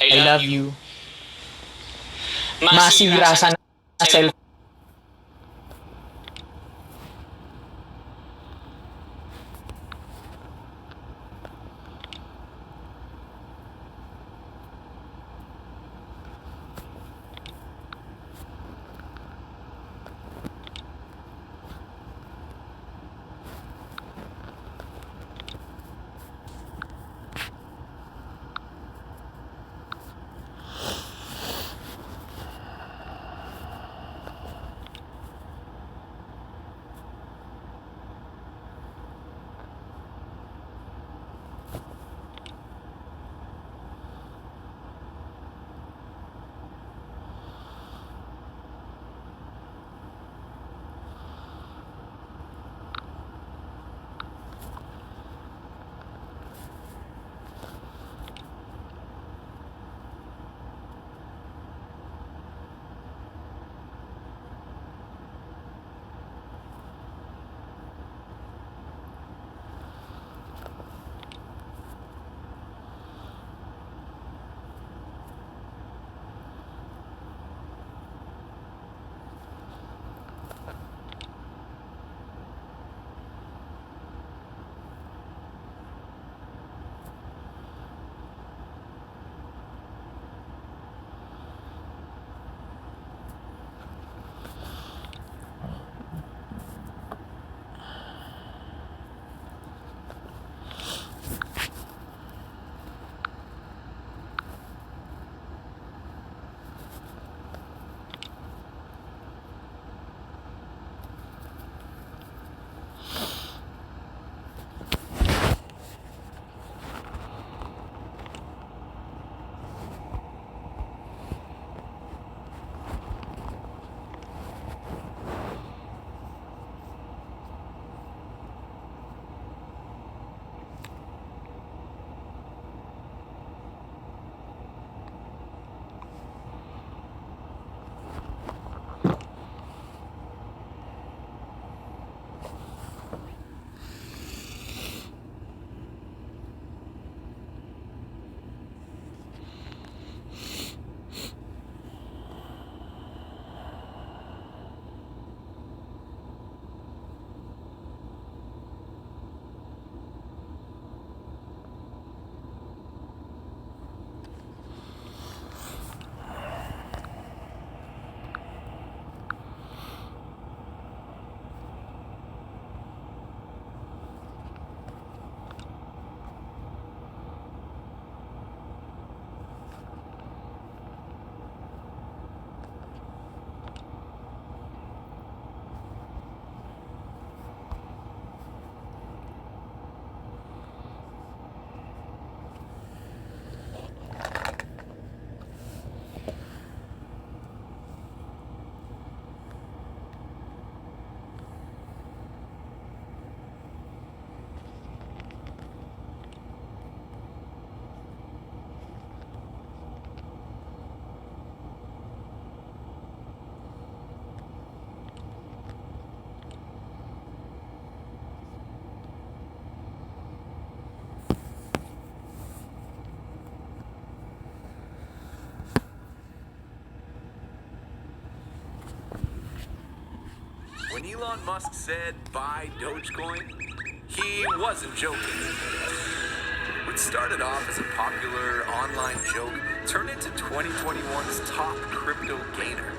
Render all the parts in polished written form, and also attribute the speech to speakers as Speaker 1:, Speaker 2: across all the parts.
Speaker 1: I love you.
Speaker 2: Masira
Speaker 1: Masira
Speaker 2: sana
Speaker 1: sana
Speaker 2: cellphone.
Speaker 3: When Elon Musk said buy Dogecoin, he wasn't joking. What started off as a popular online joke turned into 2021's top crypto gainer.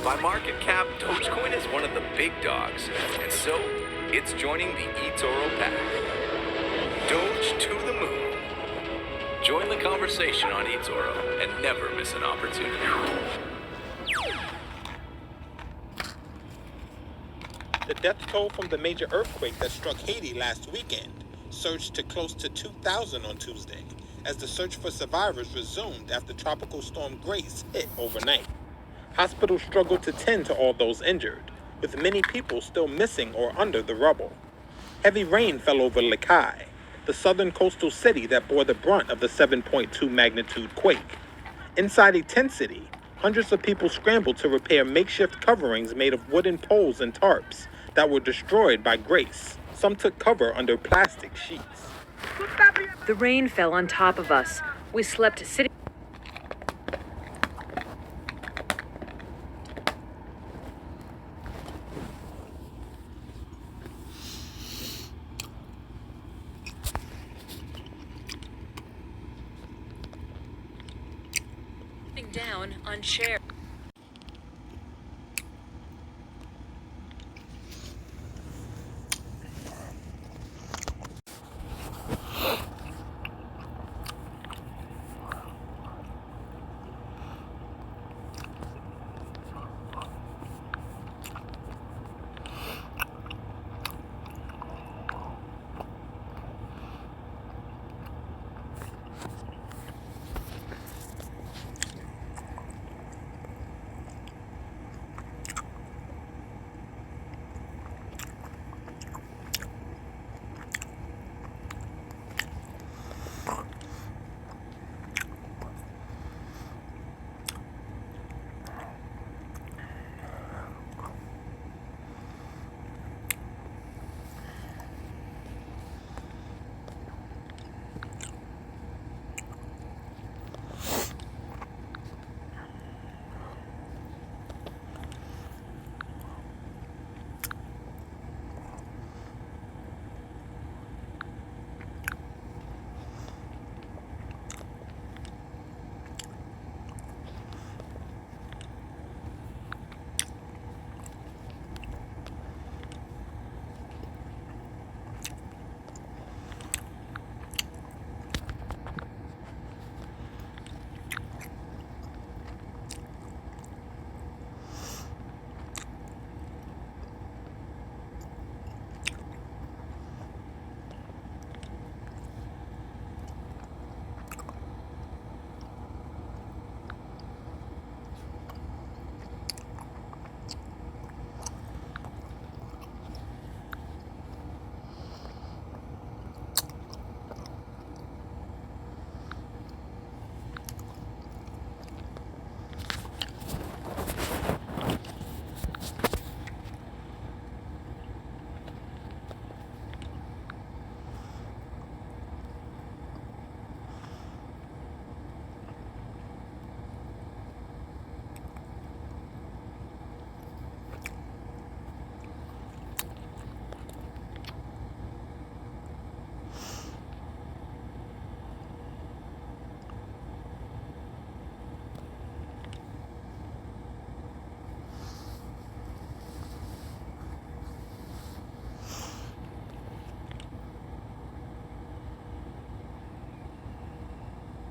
Speaker 3: By market cap, Dogecoin is one of the big dogs, and so it's joining the eToro pack. Doge to the moon. Join the conversation on eToro and never miss an opportunity.
Speaker 4: The death toll from the major earthquake that struck Haiti last weekend surged to close to 2,000 on Tuesday, as the search for survivors resumed after Tropical Storm Grace hit overnight. Hospitals struggled to tend to all those injured, with many people still missing or under the rubble. Heavy rain fell over Lekai, the southern coastal city that bore the brunt of the 7.2 magnitude quake. Inside a tent city, hundreds of people scrambled to repair makeshift coverings made of wooden poles and tarps that were destroyed by Grace. Some took cover under plastic sheets.
Speaker 5: The rain fell on top of us.
Speaker 1: We slept sitting down on chairs.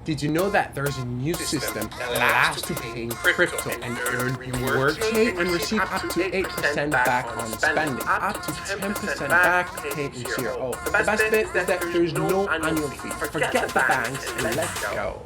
Speaker 2: Did you know that there's a new system that allows to pay in crypto and earn reward pay and receive up to 8% back on spending, up to 10% back paid in zero? The best bit is that there's no annual fee. Forget the banks and let's go.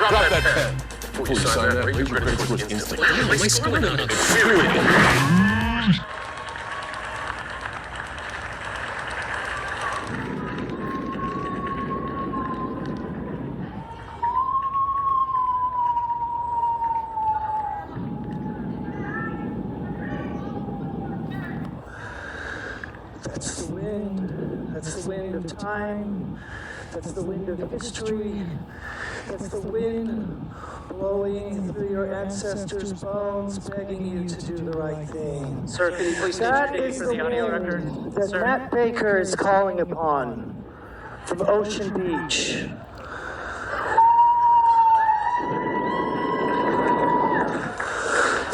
Speaker 5: Drop that pen. Before you sign that, read your credit reports instantly. What's going on?
Speaker 6: That's the wind. That's the wind of time. That's the wind of history. That's the wind blowing through your ancestors' bones, begging you to do the right thing.
Speaker 7: Sir, could you please
Speaker 6: That
Speaker 7: indicate
Speaker 6: is
Speaker 7: for
Speaker 6: the
Speaker 7: the audio
Speaker 6: wind
Speaker 7: record?
Speaker 6: that
Speaker 7: Sir?
Speaker 6: Matt Baker is calling upon from Ocean Beach.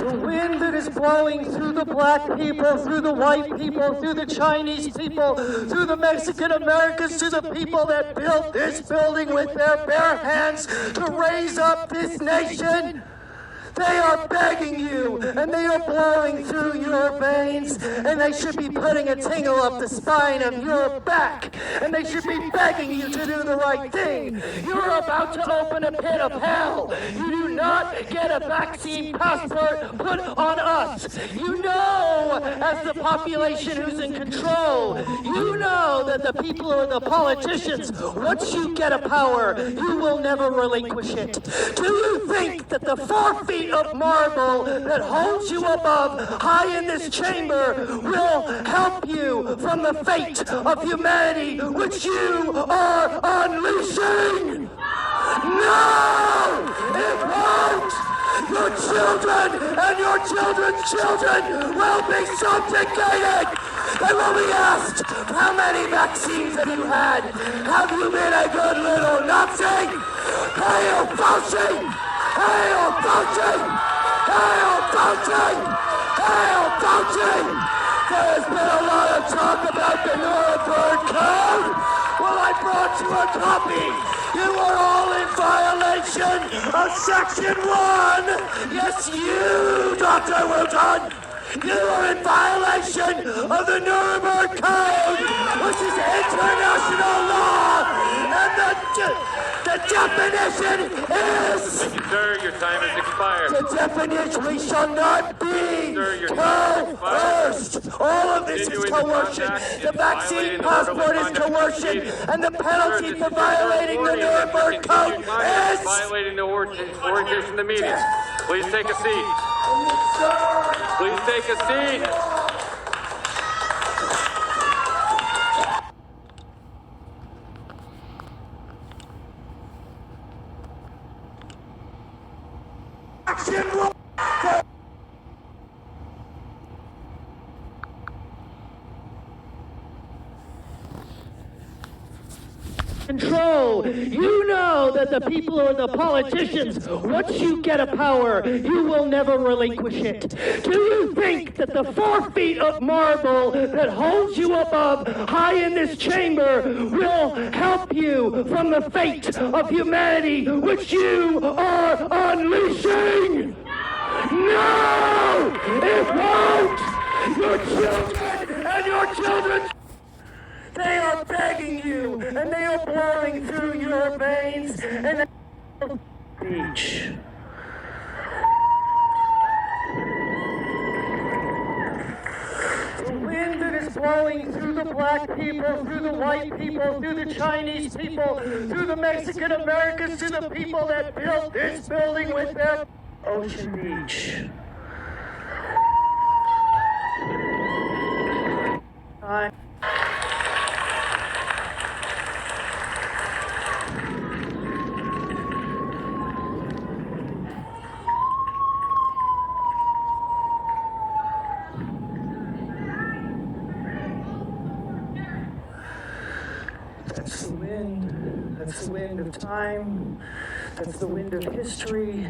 Speaker 6: The wind that is blowing through the black people, through the white people, through the Chinese people, through the Mexican Americans, to the people that built this building with their bare hands to raise up this nation. They are begging you, and they are blowing through your veins, and they should be putting a tingle up the spine of your back, and they should be begging you to do the right thing. You're about to open a pit of hell. You do not get a vaccine passport put on us. You know, as the population who's in control, you know that the people are the politicians. Once you get a power, you will never relinquish it. Do you think that the 4 feet of marble that holds you above high in this chamber will help you from the fate of humanity which you are unleashing? No! It won't! Your children and your children's children will be subjugated! They will be asked, how many vaccines have you had? Have you been a good little Nazi? Hail Fauci! Hail Fauci! Hail Fauci! Hail Fauci! There's been a lot of talk about the Nuremberg Code. Well, I brought you a copy. You are all in violation of Section 1. Yes, you, Dr. Wooten. You are in violation of the Nuremberg Code, which is international law, and the definition is...
Speaker 7: Sir, your time has expired.
Speaker 6: The definition, we shall not be coerced. All of this is coercion. The vaccine passport is coercion, and the penalty for violating the Nuremberg Code is...
Speaker 7: violating the orientation of the meeting. Please take a seat. Please take a seat.
Speaker 6: Control. You know that the people are the politicians. Once you get a power, you will never relinquish it. Do you think that the 4 feet of marble that holds you above high in this chamber will help you from the fate of humanity which you are unleashing? No! It won't! Your children and your children's... They are begging you, and they are blowing through your veins, and beach. The wind that is blowing through the black people, through the white people, through the Chinese people, through the Mexican Americans, to the people that built this building with their Ocean Beach. That's the wind. That's the wind of time. That's the wind of history.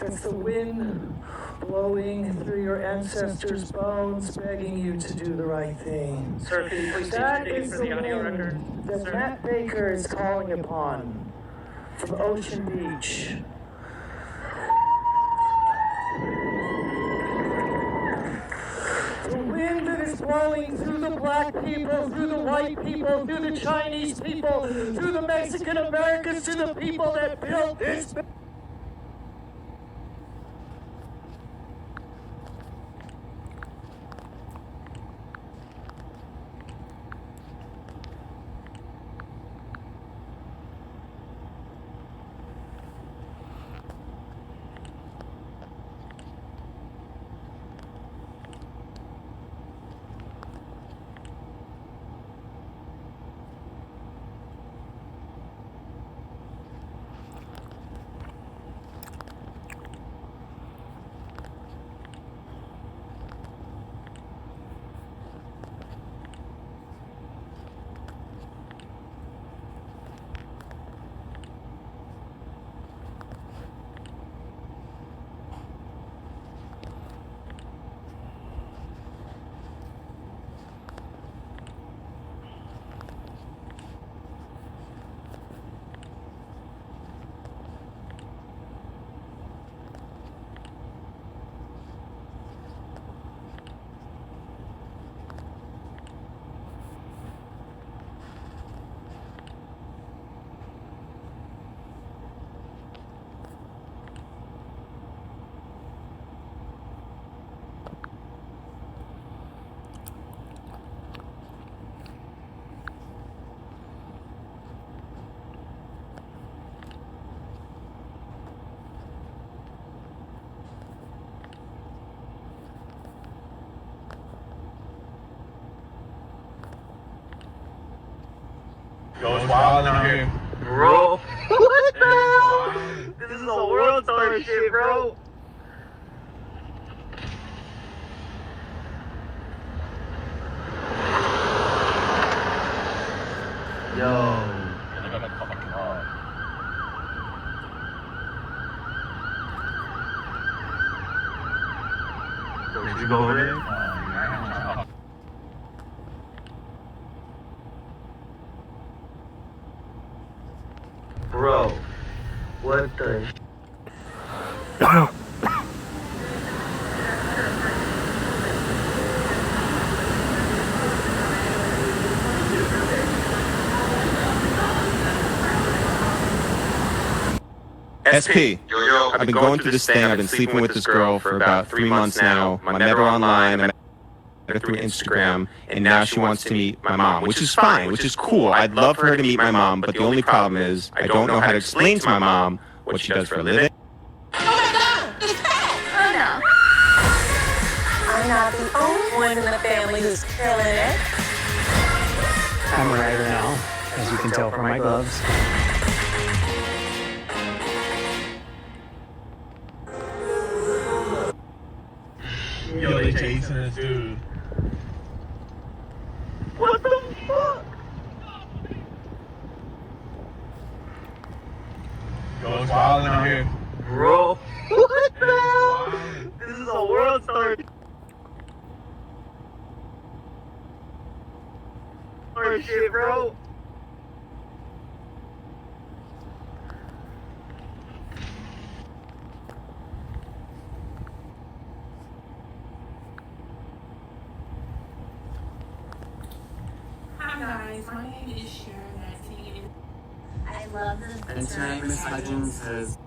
Speaker 6: That's the wind blowing through your ancestors' bones, begging you to do the right thing.
Speaker 8: Sir, can you please state your name for the audio record?
Speaker 6: That
Speaker 8: Sir?
Speaker 6: Matt Baker is calling upon from Ocean Beach. The wind that is blowing through the black people, through the white people, through the Chinese people, through the Mexican Americans, to the people that built this.
Speaker 7: Goes wild out here. Bro. What the hell? This is a world star shit, bro. Yo. Should we go over there? Bro, what the?
Speaker 9: SP, I've been going through this thing. I've been sleeping with this girl for about 3 months now. I met her online. I met her through Instagram, and now she wants to meet my mom, which is fine, which is cool. I'd love for her to meet my mom, but the only problem is I don't know how to explain to my mom what she does for a living.
Speaker 10: I'm not the only one in the family who's killing it.
Speaker 8: I'm a writer now, as you can tell from my gloves.
Speaker 7: Yo, they chasing us, dude. What the fuck? Goes wild out here. Bro. What the hell? This is a world star shit, bro.
Speaker 10: Hi guys, my name is Sharon. I love the
Speaker 8: And tonight, Miss Hudgens has.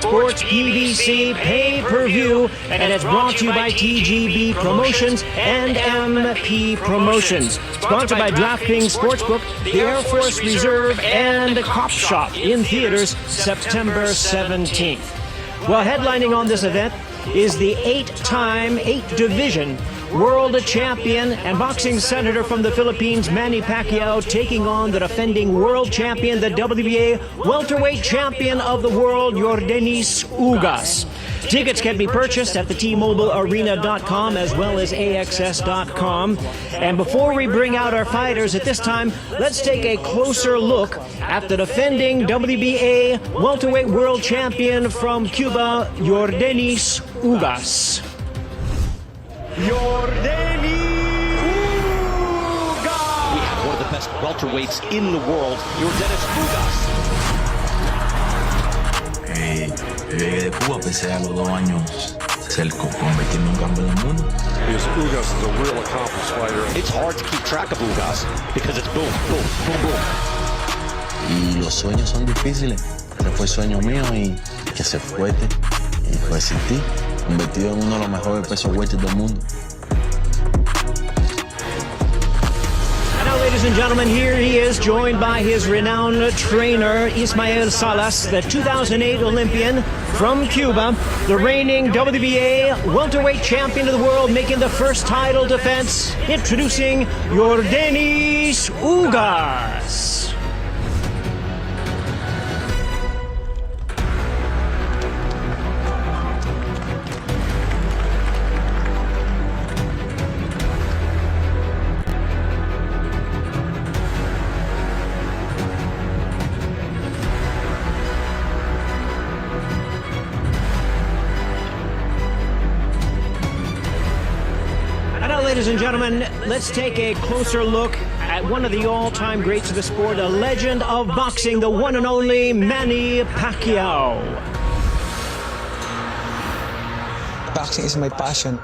Speaker 8: Sports PBC pay-per-view, and it's brought to you by TGB Promotions and MP Promotions. Sponsored by DraftKings Sportsbook, the Air Force Reserve, and Cop Shop in theaters September 17th. Well, headlining on this event is the 8-time, 8-division world champion and boxing senator from the Philippines, Manny Pacquiao, taking on the defending world champion, the WBA welterweight champion of the world, Yordenis Ugas. Tickets can be purchased at the TMobileArena.com as well as AXS.com. And before we bring out our fighters at this time, let's take a closer look at the defending WBA welterweight world champion from Cuba, Yordenis Ugas. Yordenis Ugas!
Speaker 11: We have one of the best welterweights in the world, Yordenis Ugas.
Speaker 12: Yo llegué de Cuba, pese a los 2 años ser convertirme en campeón del mundo.
Speaker 5: Because Ugas is a real accomplished fighter.
Speaker 11: It's hard to keep track of Ugas because it's boom, boom, boom, boom.
Speaker 12: Y los sueños son difíciles. Ese fue el sueño mío y que ser fuerte y resistir. Convertido en uno de los mejores pesos welter del mundo.
Speaker 8: Now, ladies and gentlemen, here he is, joined by his renowned trainer, Ismael Salas, the 2008 Olympian from Cuba, the reigning WBA welterweight champion of the world, making the first title defense, introducing Yordenis Ugas. Ladies and gentlemen, let's take a closer look at one of the all-time greats of the sport, a legend of boxing, the one and only Manny Pacquiao.
Speaker 6: Boxing is my passion.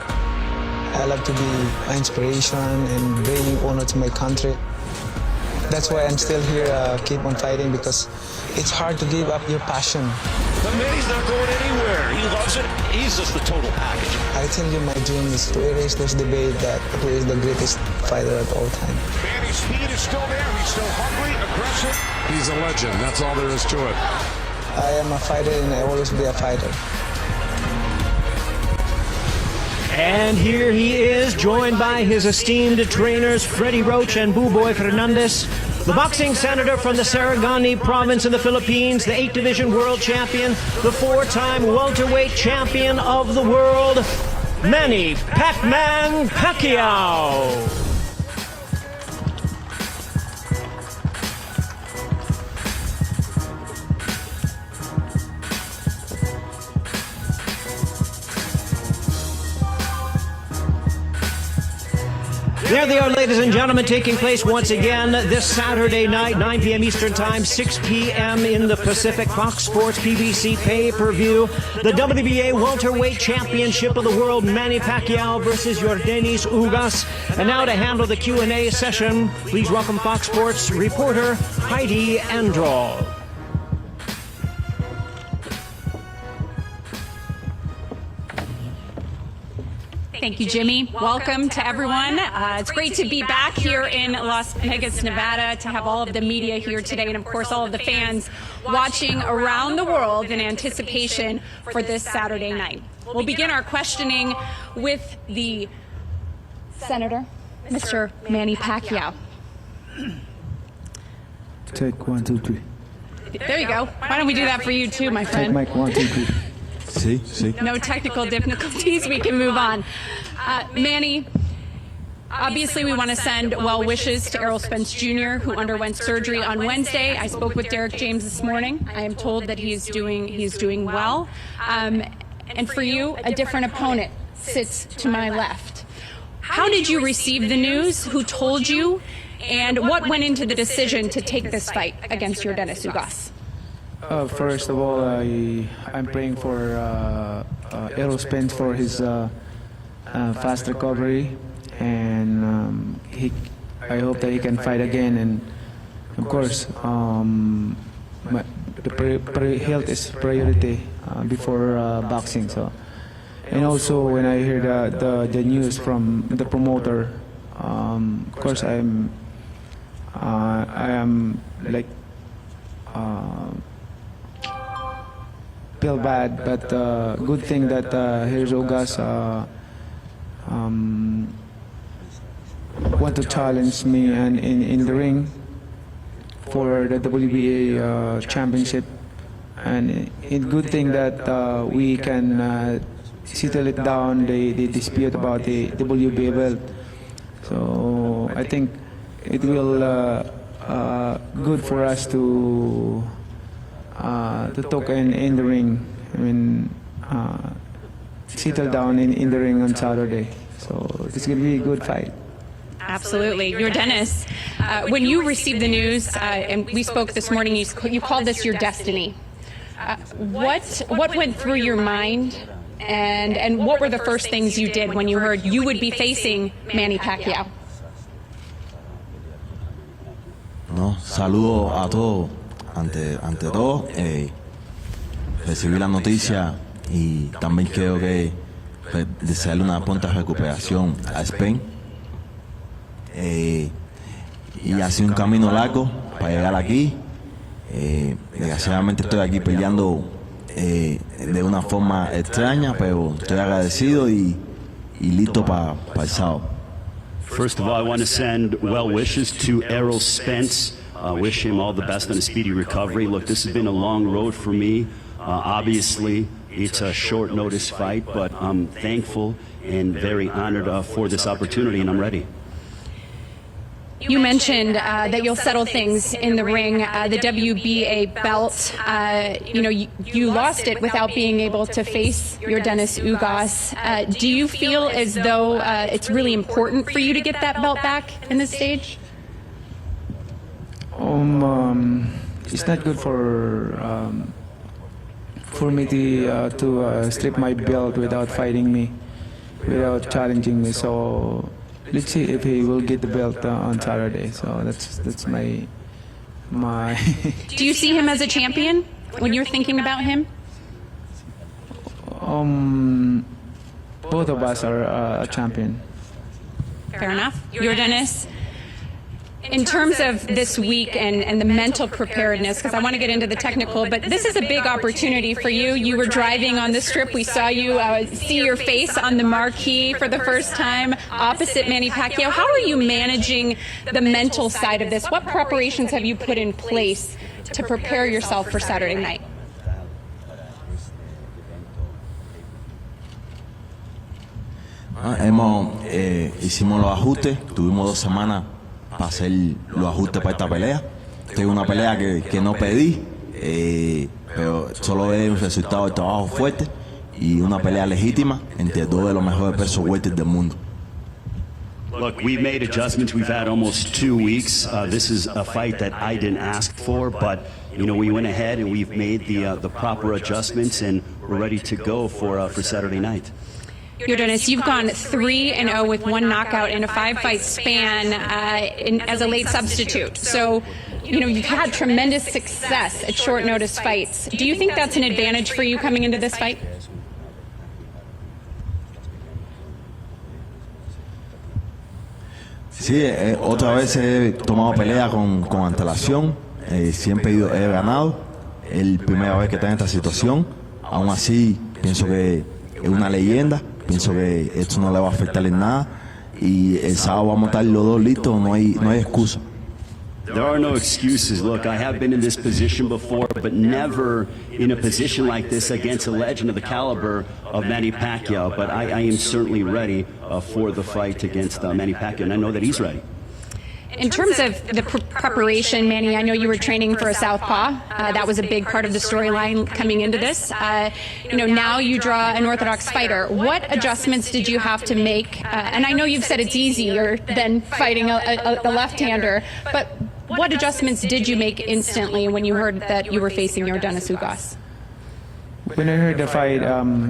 Speaker 6: I love to be an inspiration and bring honor to my country. That's why I'm still here, keep on fighting, because it's hard to give up your passion.
Speaker 11: But Manny's not going anywhere. He loves it. He's just the total package.
Speaker 6: I tell you, my dream is to erase this debate that who is the greatest fighter of all time.
Speaker 5: Manny's speed is still there. He's still hungry, aggressive. He's a legend. That's all there is to it.
Speaker 6: I am a fighter and I will always be a fighter.
Speaker 8: And here he is, joined by his esteemed trainers, Freddie Roach and Buboy Fernandez. The boxing senator from the Sarangani province in the Philippines, the 8-division world champion, the 4-time welterweight champion of the world, Manny Pac-Man Pacquiao. There they are, ladies and gentlemen, taking place once again this Saturday night, 9 p.m. Eastern Time, 6 p.m. in the Pacific. Fox Sports PBC pay-per-view. The WBA welterweight championship of the world, Manny Pacquiao versus Yordenis Ugas. And now to handle the Q&A session, please welcome Fox Sports reporter Heidi Androl.
Speaker 13: Thank you, Jimmy. Welcome to everyone. It's great to be back here in Las Vegas, Nevada, to have all of the media here today, and of course all of the fans watching around the world in anticipation for this Saturday night. We'll begin our questioning with the Senator, Mr. Manny Pacquiao.
Speaker 6: Take 1, 2, 3.
Speaker 13: There you go. Why don't we do that for you too, my friend?
Speaker 6: Take mic 1, 2, 3. See?
Speaker 13: No technical difficulties. We can move on. Manny, obviously we want to send well wishes to Errol Spence Jr., who underwent surgery on Wednesday. I spoke with Derek James this morning. I am told that he's doing well. And for you, a different opponent sits to my left. How did you receive the news? Who told you? And what went into the decision to take this fight against Yordenis Ugas?
Speaker 6: First of all, I'm praying for Errol Spence for his fast recovery, and I hope that he can fight again. And of course, health is priority before boxing. So, and also when I hear the news from the promoter, of course I am like feel bad, but good thing that here's Ugas want to challenge me and in the ring for the WBA championship, and it's good thing that we can settle it down, the dispute about the WBA belt. So I think it will good for us to talk in the ring. I mean, settle down in the ring on Saturday. So it's going to be a good fight.
Speaker 13: Absolutely. Yordenis, when you received the news, and we spoke this morning, you called this your destiny. What went through your mind, and what were the first things you did when you heard you would be facing Manny Pacquiao?
Speaker 12: No, saludo a todos. Ante todo, recibí la noticia y también quiero que desearle una pronta recuperación a Spain. Y ha sido un camino largo para llegar aquí. Desgraciadamente estoy aquí peleando de una forma extraña, pero estoy agradecido y listo para el sábado.
Speaker 14: First of all, I want to send well wishes to Errol Spence. Wish him all the best on a speedy recovery. Look, this has been a long road for me. Obviously, it's a short notice fight, but I'm thankful and very honored for this opportunity, and I'm ready.
Speaker 13: You mentioned that you'll settle things in the ring. The WBA belt, you lost it without being able to face Yordenis Ugas. Do you feel as though it's really important for you to get that belt back in this stage?
Speaker 6: It's not good for me to strip my belt without fighting me, without challenging me. So let's see if he will get the belt on Saturday. So that's my.
Speaker 13: Do you see him as a champion when you're thinking about him?
Speaker 6: Both of us are a champion.
Speaker 13: Fair enough. Yordenis, in terms of this week and the mental preparedness, because I want to get into the technical, but this is a big opportunity for you. You were driving on the strip. We saw you see your face on the marquee for the first time opposite Manny Pacquiao. How are you managing the mental side of this? What preparations have you put in place to prepare yourself for Saturday night?
Speaker 12: Hicimos los ajustes, tuvimos 2 semanas para hacer los ajustes para esta pelea. Esta es una pelea que no pedí, pero solo es un resultado del trabajo fuerte y una pelea legítima entre 2 de los mejores pesos welter del mundo.
Speaker 14: Look, we've made adjustments. We've had almost 2 weeks. This is a fight that I didn't ask for, but we went ahead and we've made the proper adjustments, and we're ready to go for Saturday night.
Speaker 13: Yordenis, you've gone 3-0 with 1 knockout in a 5-fight span as a late substitute. So, you've had tremendous success at short notice fights. Do you think that's an advantage for you coming into this fight?
Speaker 12: Sí, otra vez he tomado pelea con antelación. Siempre he ganado. Es la primera vez que está en esta situación. Aún así, pienso que es una leyenda. Pienso que esto no le va a afectar en nada y el sábado vamos a estar los 2 listos, no hay excusa.
Speaker 14: There are no excuses. Look, I have been in this position before, but never in a position like this against a legend of the caliber of Manny Pacquiao. But I am certainly ready for the fight against Manny Pacquiao, and I know that he's ready.
Speaker 13: In terms of the preparation, Manny, I know you were training for a southpaw. That was a big part of the storyline coming into this. Now you draw an orthodox fighter. What adjustments did you have to make? And I know you've said it's easier than fighting a left-hander, but what adjustments did you make instantly when you heard that you were facing Yordenis Ugas?
Speaker 6: When I heard the fight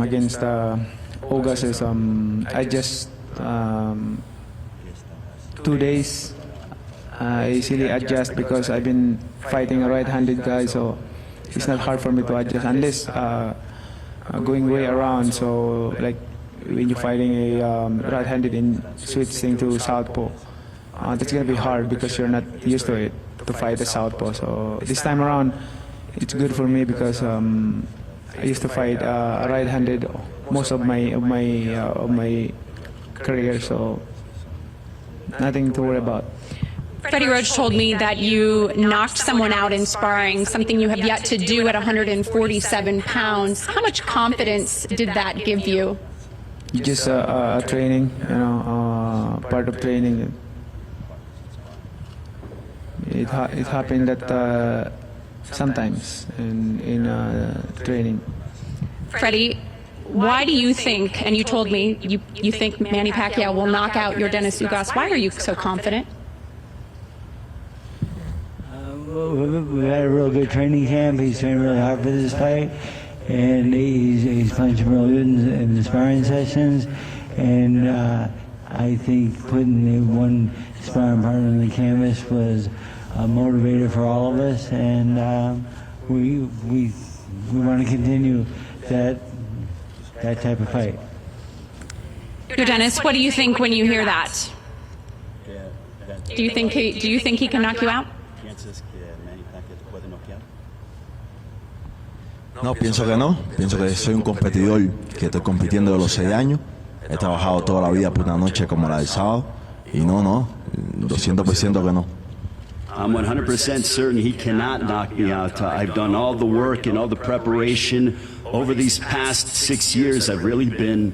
Speaker 6: against Ugas, I just 2 days. I easily adjust because I've been fighting a right-handed guy, so it's not hard for me to adjust unless going way around. So like when you're fighting a right-handed and switching to southpaw, that's gonna be hard because you're not used to it to fight the southpaw. So this time around, it's good for me because I used to fight right-handed most of my career, so nothing to worry about.
Speaker 13: Freddie Roach told me that you knocked someone out in sparring, something you have yet to do at 147 pounds. How much confidence did that give you?
Speaker 6: Just training, part of training. It happened that sometimes in training.
Speaker 13: Freddie, why do you think, and you told me you think Manny Pacquiao will knock out Yordenis Ugas, why are you so confident?
Speaker 15: We had a real good training camp. He's trained really hard for this fight, and he's punching real good in the sparring sessions. And I think putting one sparring partner on the canvas was a motivator for all of us, and we want to continue that type of fight.
Speaker 13: Yordenis, what do you think when you hear that? Do you think he can knock you out?
Speaker 12: No, pienso que no. Pienso que soy un competidor que estoy compitiendo de los 6 años. He trabajado toda la vida por una noche como la del sábado. Y no, 200% que no.
Speaker 14: I'm 100% certain he cannot knock me out. I've done all the work and all the preparation. Over these past 6 years, I've really been,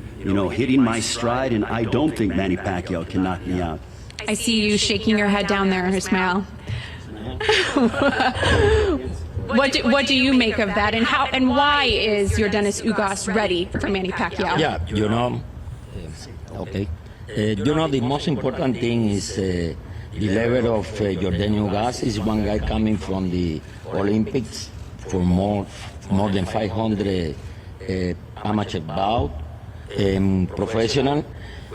Speaker 14: hitting my stride, and I don't think Manny Pacquiao can knock me out.
Speaker 13: I see you shaking your head down there, Ismael. What do you make of that, and why is Yordenis Ugas ready for Manny Pacquiao?
Speaker 16: Yeah, okay. The most important thing is the level of Yordenis Ugas. Is one guy coming from the Olympics for more than 500 amateur bout, professional.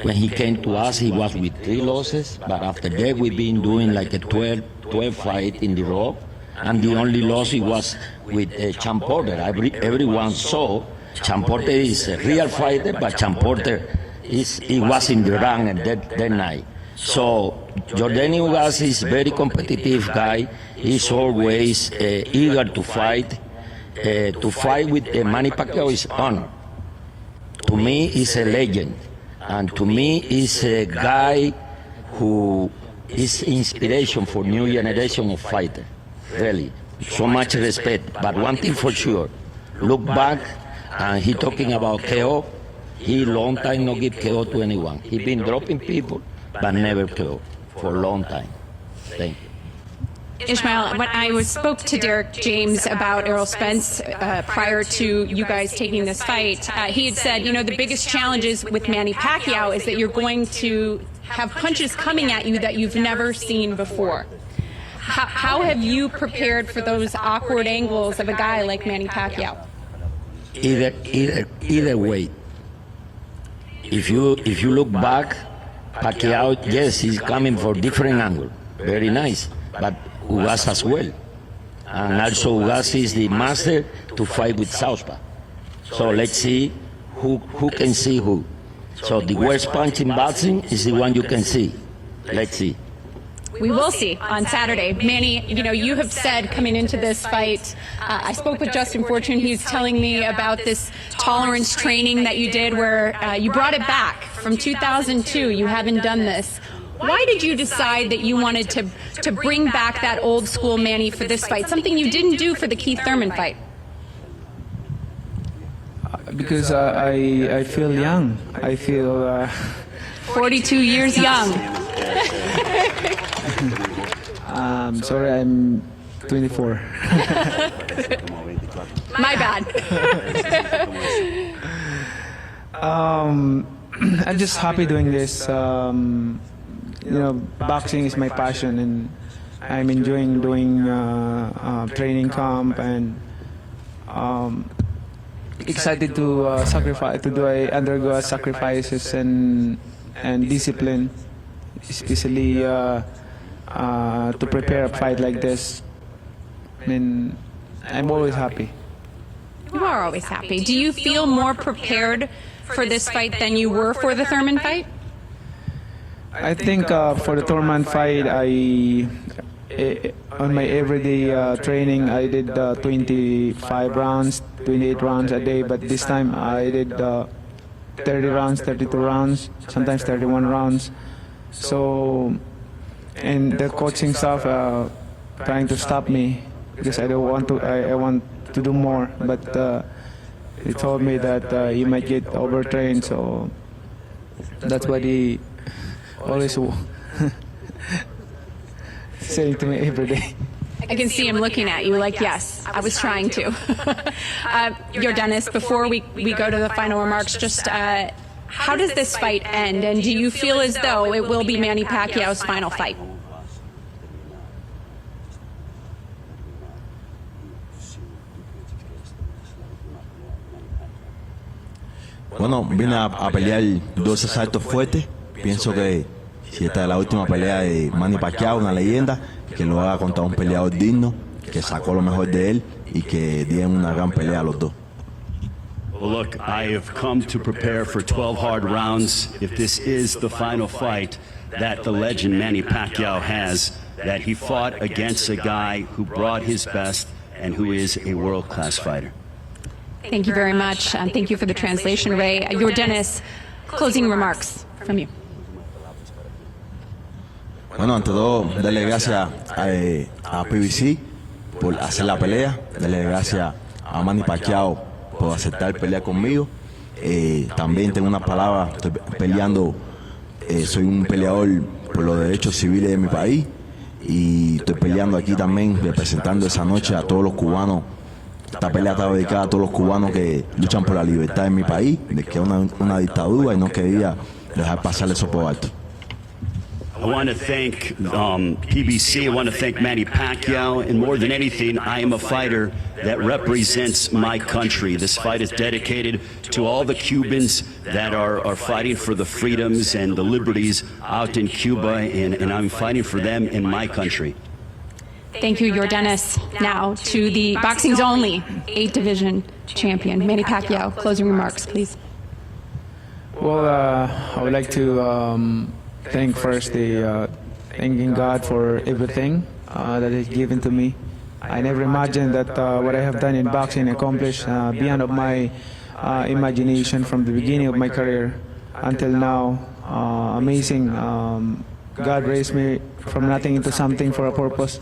Speaker 16: When he came to us, he was with 3 losses, but after that we've been doing like a 12 fight in the row. And the only loss he was with Champ Porter. Everyone saw Champ Porter is a real fighter, but Champ Porter he was in the rank that night. So Yordenis Ugas is a very competitive guy. He's always eager to fight. To fight with Manny Pacquiao is honor. To me, he's a legend, and to me, he's a guy who is inspiration for new generation of fighters. Really, so much respect. But one thing for sure, look back, and he talking about KO. He long time not give KO to anyone. He been dropping people, but never KO for a long time. Thank you.
Speaker 13: Ismael, when I spoke to Derek James about Errol Spence prior to you guys taking this fight, he had said, the biggest challenges with Manny Pacquiao is that you're going to have punches coming at you that you've never seen before. How have you prepared for those awkward angles of a guy like Manny Pacquiao?
Speaker 16: Either way. If you look back, Pacquiao, yes, he's coming for different angle. Very nice. But Ugas as well. And also Ugas is the master to fight with southpaw. So let's see who can see who. So the worst punch in boxing is the one you can see. Let's see.
Speaker 13: We will see on Saturday. Manny, you have said coming into this fight, I spoke with Justin Fortune. He's telling me about this tolerance training that you did where you brought it back from 2002. You haven't done this. Why did you decide that you wanted to bring back that old school Manny for this fight, something you didn't do for the Keith Thurman fight?
Speaker 6: Because I feel young. I feel
Speaker 13: 42 years young.
Speaker 6: Sorry, I'm 24.
Speaker 13: My bad.
Speaker 6: I'm just happy doing this. Boxing is my passion, and I'm enjoying doing training camp, and excited to undergo sacrifices and discipline, especially to prepare a fight like this. I mean, I'm always happy.
Speaker 13: You are always happy. Do you feel more prepared for this fight than you were for the Thurman fight?
Speaker 6: I think for the Thurman fight, on my everyday training, I did 25 rounds, 28 rounds a day, but this time I did 30 rounds, 32 rounds, sometimes 31 rounds. So, and the coaching staff trying to stop me because I don't want to. I want to do more, but he told me that you might get overtrained. So that's what he always saying to me every day.
Speaker 13: I can see him looking at you like, yes, I was trying to. Yordenis, before we go to the final remarks, just how does this fight end? And do you feel as though it will be Manny Pacquiao's final fight?
Speaker 12: Bueno, vine a pelear dos asaltos fuertes. Pienso que si esta es la última pelea de Manny Pacquiao, una leyenda, que lo haga contra un peleador digno, que sacó lo mejor de él y que dieron una gran pelea a los dos.
Speaker 14: Well, look, I have come to prepare for 12 hard rounds. If this is the final fight that the legend Manny Pacquiao has, that he fought against a guy who brought his best and who is a world-class fighter.
Speaker 13: Thank you very much. Thank you for the translation, Ray. Yordenis, closing remarks from you.
Speaker 12: Bueno, ante todo, darle gracias a PBC por hacer la pelea, darle gracias a Manny Pacquiao por aceptar pelear conmigo. También tengo unas palabras, estoy peleando, soy un peleador por los derechos civiles de mi país y estoy peleando aquí también representando esa noche a todos los cubanos. Esta pelea está dedicada a todos los cubanos que luchan por la libertad en mi país, de que es una dictadura y no quería dejar pasar eso por alto.
Speaker 14: I want to thank PBC, I want to thank Manny Pacquiao, and more than anything, I am a fighter that represents my country. This fight is dedicated to all the Cubans that are fighting for the freedoms and the liberties out in Cuba, and I'm fighting for them in my country.
Speaker 13: Thank you, Yordenis. Now to the boxing's only 8-division champion, Manny Pacquiao. Closing remarks, please.
Speaker 6: Well, I would like to thank first thanking God for everything that He's given to me. I never imagined that what I have done in boxing accomplished beyond of my imagination from the beginning of my career until now. Amazing. God raised me from nothing into something for a purpose,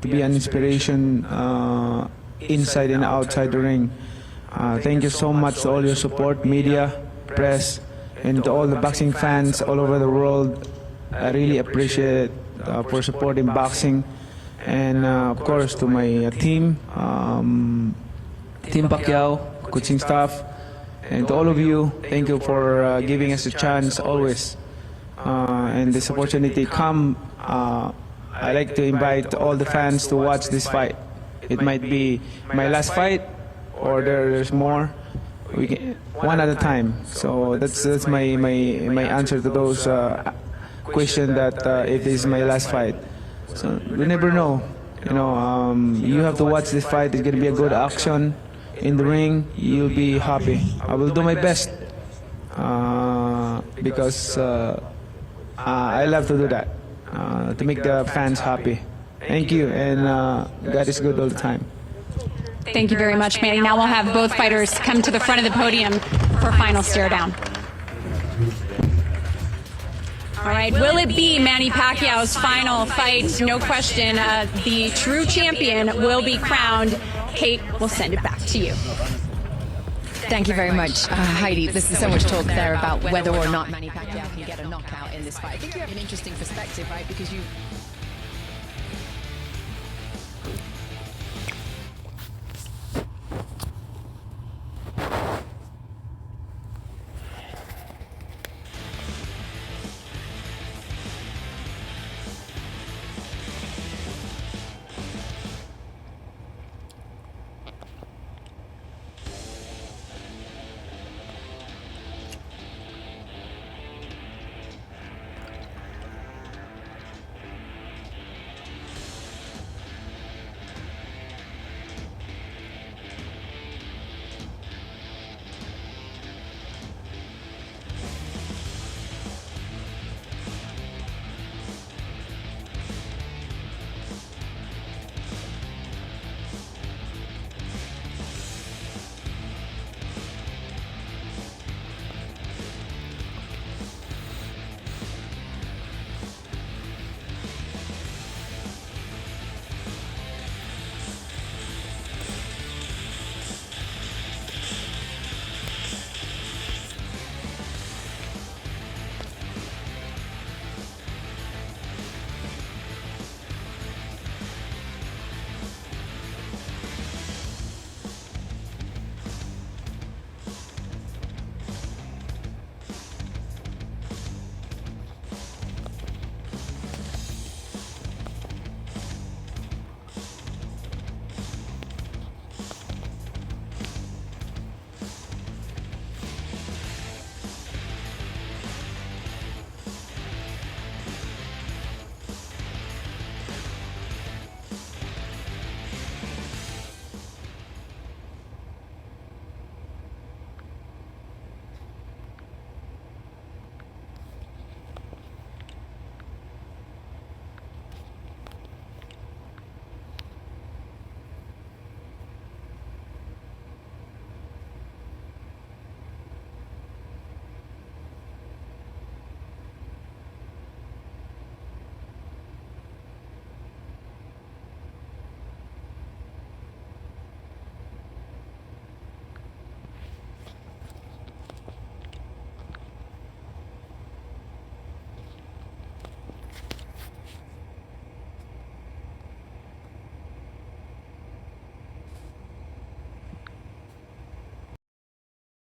Speaker 6: to be an inspiration inside and outside the ring. Thank you so much to all your support, media, press, and to all the boxing fans all over the world. I really appreciate it for supporting boxing. And of course to my team, Team Pacquiao, coaching staff, and to all of you, thank you for giving us a chance always. And this opportunity come, I like to invite all the fans to watch this fight. It might be my last fight, or there's more. We can, one at a time. So that's my answer to those questions that if this is my last fight. So we never know. You know, you have to watch this fight. It's gonna be a good action in the ring. You'll be happy. I will do my best because I love to do that. To make the fans happy. Thank you, and God is good all the time.
Speaker 13: Thank you very much, Manny. Now we'll have both fighters come to the front of the podium for final stare down. All right, will it be Manny Pacquiao's final fight? No question. The true champion will be crowned. Kate, we'll send it back to you.
Speaker 17: Thank you very much, Heidi. There's so much talk there about whether or not Manny Pacquiao can get a knockout in this fight. I think you have an interesting perspective, right? Because you